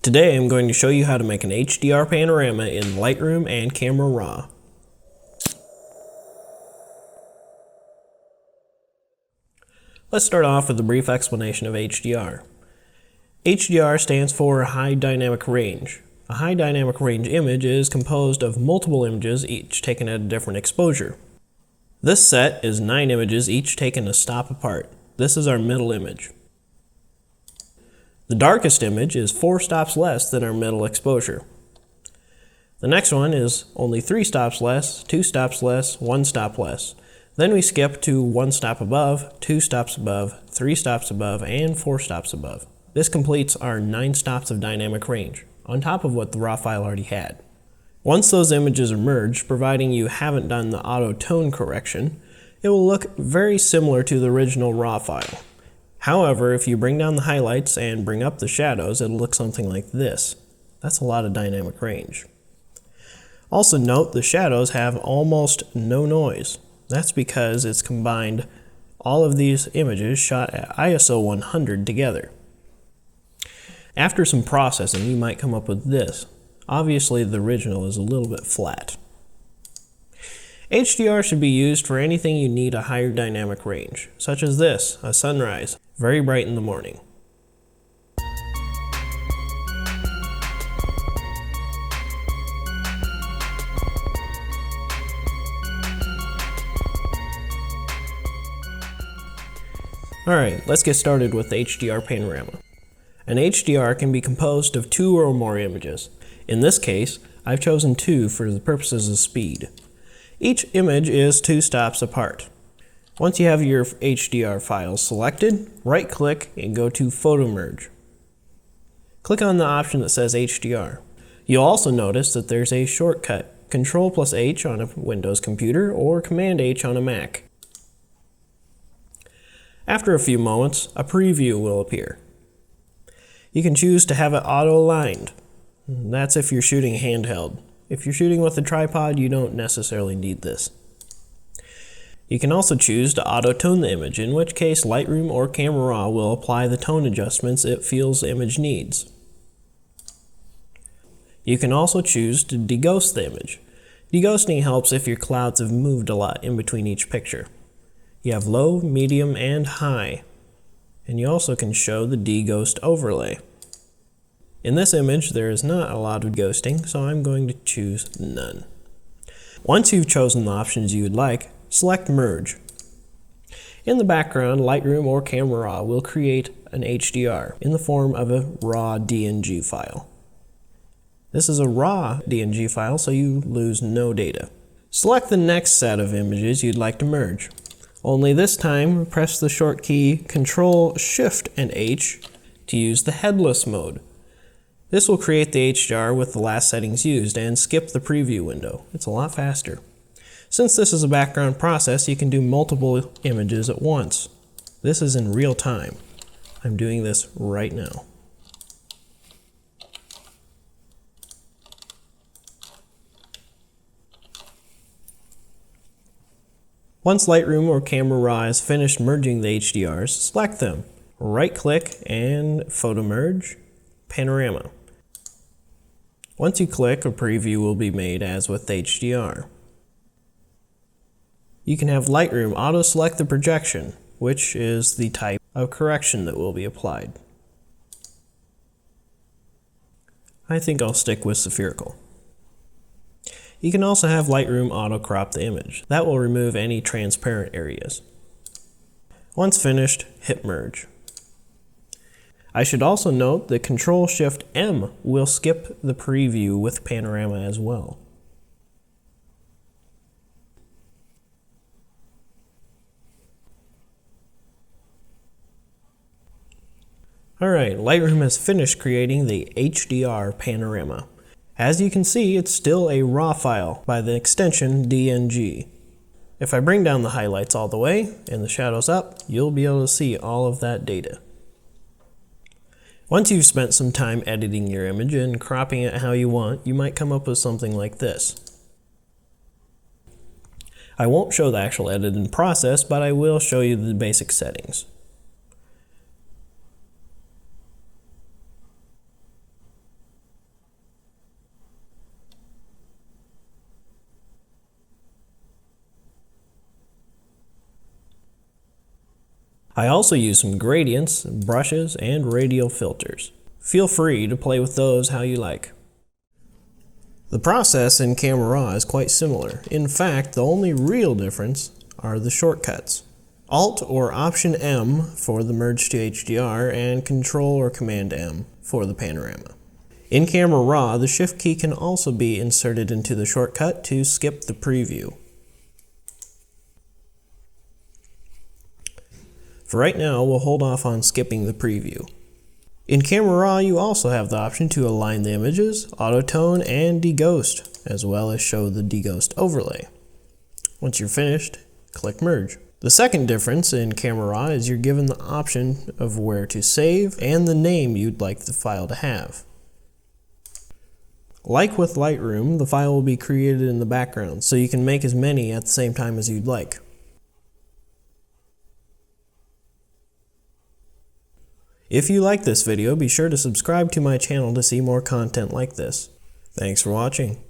Today I'm going to show you how to make an HDR panorama in Lightroom and Camera Raw. Let's start off with a brief explanation of HDR. HDR stands for High Dynamic Range. A high dynamic range image is composed of multiple images, each taken at a different exposure. This set is 9 images, each taken a stop apart. This is our middle image. The darkest image is 4 stops less than our middle exposure. The next one is only 3 stops less, 2 stops less, 1 stop less. Then we skip to 1 stop above, 2 stops above, 3 stops above, and 4 stops above. This completes our 9 stops of dynamic range, on top of what the raw file already had. Once those images are merged, providing you haven't done the auto tone correction, it will look very similar to the original raw file. However, if you bring down the highlights and bring up the shadows, it'll look something like this. That's a lot of dynamic range. Also note the shadows have almost no noise. That's because it's combined all of these images shot at ISO 100 together. After some processing, you might come up with this. Obviously, the original is a little bit flat. HDR should be used for anything you need a higher dynamic range, such as this, a sunrise, very bright in the morning. Alright, let's get started with the HDR panorama. An HDR can be composed of 2 or more images. In this case, I've chosen 2 for the purposes of speed. Each image is 2 stops apart. Once you have your HDR file selected, right-click and go to Photo Merge. Click on the option that says HDR. You'll also notice that there's a shortcut, Ctrl+H on a Windows computer or Command-H on a Mac. After a few moments, a preview will appear. You can choose to have it auto-aligned. That's if you're shooting handheld. If you're shooting with a tripod, you don't necessarily need this. You can also choose to auto-tone the image, in which case Lightroom or Camera Raw will apply the tone adjustments it feels the image needs. You can also choose to deghost the image. Deghosting helps if your clouds have moved a lot in between each picture. You have low, medium, and high. And you also can show the deghost overlay. In this image, there is not a lot of ghosting, so I'm going to choose none. Once you've chosen the options you would like, select Merge. In the background, Lightroom or Camera Raw will create an HDR in the form of a raw DNG file. This is a raw DNG file, so you lose no data. Select the next set of images you'd like to merge. Only this time, press the short key Ctrl+Shift and H to use the headless mode. This will create the HDR with the last settings used and skip the preview window. It's a lot faster. Since this is a background process, you can do multiple images at once. This is in real time. I'm doing this right now. Once Lightroom or Camera Raw is finished merging the HDRs, select them. Right-click and Photo Merge, Panorama. Once you click, a preview will be made as with HDR. You can have Lightroom auto-select the projection, which is the type of correction that will be applied. I think I'll stick with spherical. You can also have Lightroom auto-crop the image. That will remove any transparent areas. Once finished, hit Merge. I should also note that Ctrl+Shift+M will skip the preview with Panorama as well. Alright, Lightroom has finished creating the HDR panorama. As you can see, it's still a raw file by the extension DNG. If I bring down the highlights all the way and the shadows up, you'll be able to see all of that data. Once you've spent some time editing your image and cropping it how you want, you might come up with something like this. I won't show the actual editing process, but I will show you the basic settings. I also use some gradients, brushes, and radial filters. Feel free to play with those how you like. The process in Camera Raw is quite similar. In fact, the only real difference are the shortcuts. Alt or Option M for the merge to HDR and Control or Command M for the panorama. In Camera Raw, the Shift key can also be inserted into the shortcut to skip the preview. For right now, we'll hold off on skipping the preview. In Camera Raw, you also have the option to align the images, auto-tone, and deghost, as well as show the deghost overlay. Once you're finished, click Merge. The second difference in Camera Raw is you're given the option of where to save and the name you'd like the file to have. Like with Lightroom, the file will be created in the background, so you can make as many at the same time as you'd like. If you like this video, be sure to subscribe to my channel to see more content like this. Thanks for watching.